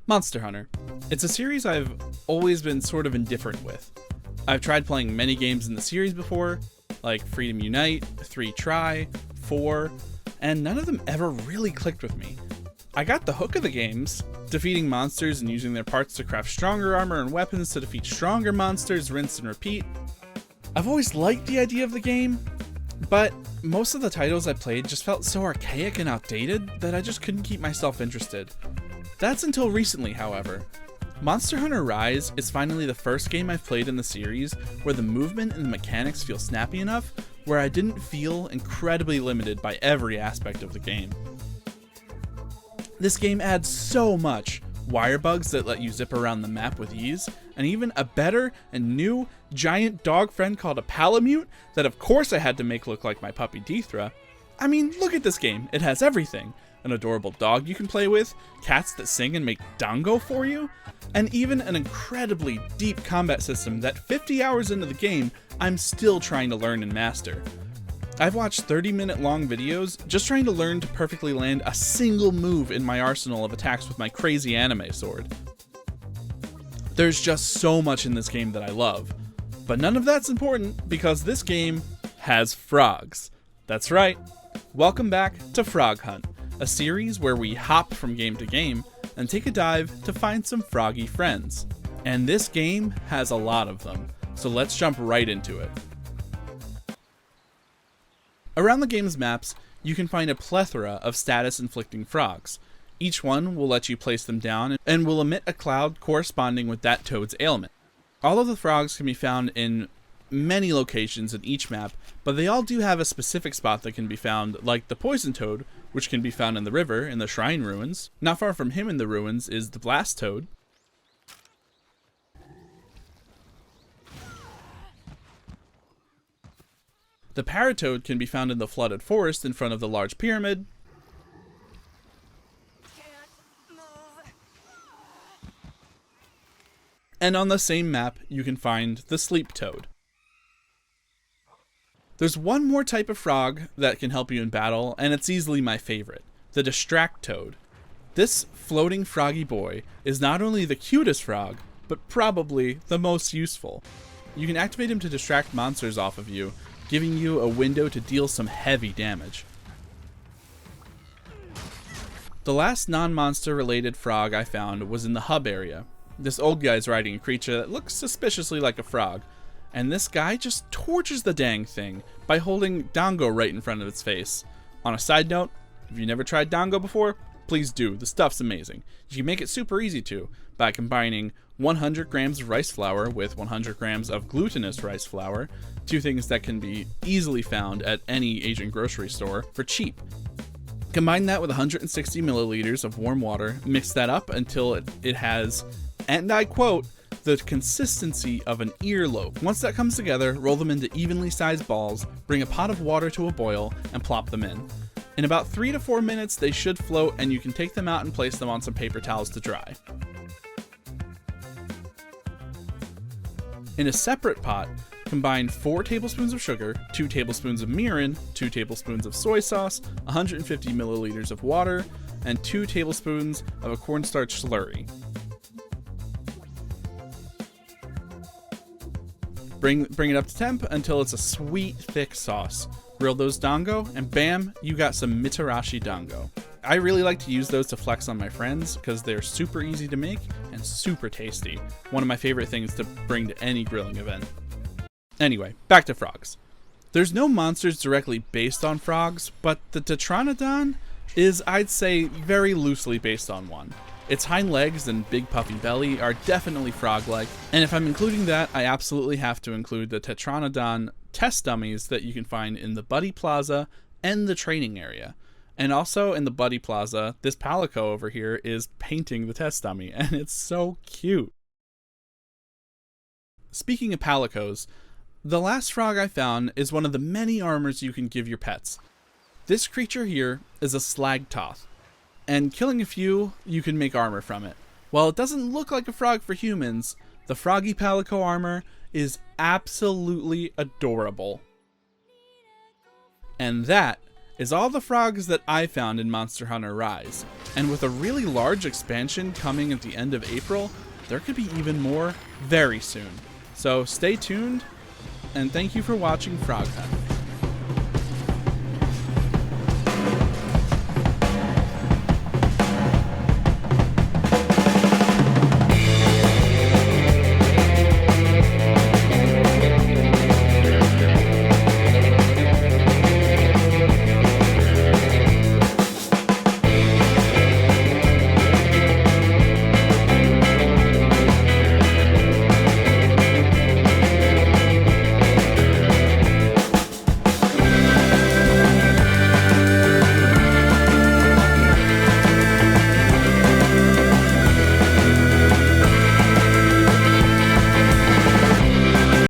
Monster Hunter. It's a series I've always been sort of indifferent with. I've tried playing many games in the series before, like Freedom Unite, 3 Try, 4, and none of them ever really clicked with me. I got the hook of the games, defeating monsters and using their parts to craft stronger armor and weapons to defeat stronger monsters, rinse and repeat. I've always liked the idea of the game, but most of the titles I played just felt so archaic and outdated that I just couldn't keep myself interested. That's until recently, however. Monster Hunter Rise is finally the first game I've played in the series where the movement and the mechanics feel snappy enough where I didn't feel incredibly limited by every aspect of the game. This game adds so much. Wire bugs that let you zip around the map with ease, and even a better and new giant dog friend called a Palamute that of course I had to make look like my puppy Deethra. I mean, look at this game, it has everything. An adorable dog you can play with, cats that sing and make dango for you, and even an incredibly deep combat system that 50 hours into the game, I'm still trying to learn and master. I've watched 30-minute long videos just trying to learn to perfectly land a single move in my arsenal of attacks with my crazy anime sword. There's just so much in this game that I love, but none of that's important because this game has frogs. That's right, welcome back to Frog Hunt, a series where we hop from game to game and take a dive to find some froggy friends. And this game has a lot of them, so let's jump right into it. Around the game's maps, you can find a plethora of status-inflicting frogs. Each one will let you place them down and will emit a cloud corresponding with that toad's ailment. All of the frogs can be found in many locations in each map, but they all do have a specific spot that can be found, like the poison toad, which can be found in the river in the shrine ruins. Not far from him in the ruins is the blast toad. The paratoad can be found in the flooded forest in front of the large pyramid. And on the same map, you can find the sleep toad. There's one more type of frog that can help you in battle, and it's easily my favorite, the distract toad. This floating froggy boy is not only the cutest frog, but probably the most useful. You can activate him to distract monsters off of you, giving you a window to deal some heavy damage. The last non-monster related frog I found was in the hub area. This old guy's riding a creature that looks suspiciously like a frog, and this guy just tortures the dang thing by holding dango right in front of its face. On a side note, if you've never tried dango before, please do. The stuff's amazing. You can make it super easy to by combining 100 grams of rice flour with 100 grams of glutinous rice flour, two things that can be easily found at any Asian grocery store for cheap. Combine that with 160 milliliters of warm water, mix that up until it has, and I quote, the consistency of an earlobe. Once that comes together, roll them into evenly sized balls, bring a pot of water to a boil, and plop them in. In about 3 to 4 minutes, they should float, and you can take them out and place them on some paper towels to dry. In a separate pot, combine 4 tablespoons of sugar, 2 tablespoons of mirin, 2 tablespoons of soy sauce, 150 milliliters of water, and 2 tablespoons of a cornstarch slurry. Bring it up to temp until it's a sweet, thick sauce. Grill those dango, and bam, you got some Mitarashi dango. I really like to use those to flex on my friends because they're super easy to make and super tasty. One of my favorite things to bring to any grilling event. Anyway, back to frogs. There's no monsters directly based on frogs, but the Tetranodon is, I'd say, very loosely based on one. Its hind legs and big puffy belly are definitely frog-like, and if I'm including that, I absolutely have to include the Tetranodon test dummies that you can find in the Buddy Plaza and the training area. And also in the Buddy Plaza, this Palico over here is painting the test dummy, and it's so cute. Speaking of Palicos, the last frog I found is one of the many armors you can give your pets. This creature here is a Slagtoth, and killing a few, you can make armor from it. While it doesn't look like a frog for humans, the Froggy Palico armor is absolutely adorable. And that is all the frogs that I found in Monster Hunter Rise. And with a really large expansion coming at the end of April, there could be even more very soon. So stay tuned, and thank you for watching Frog Hunt.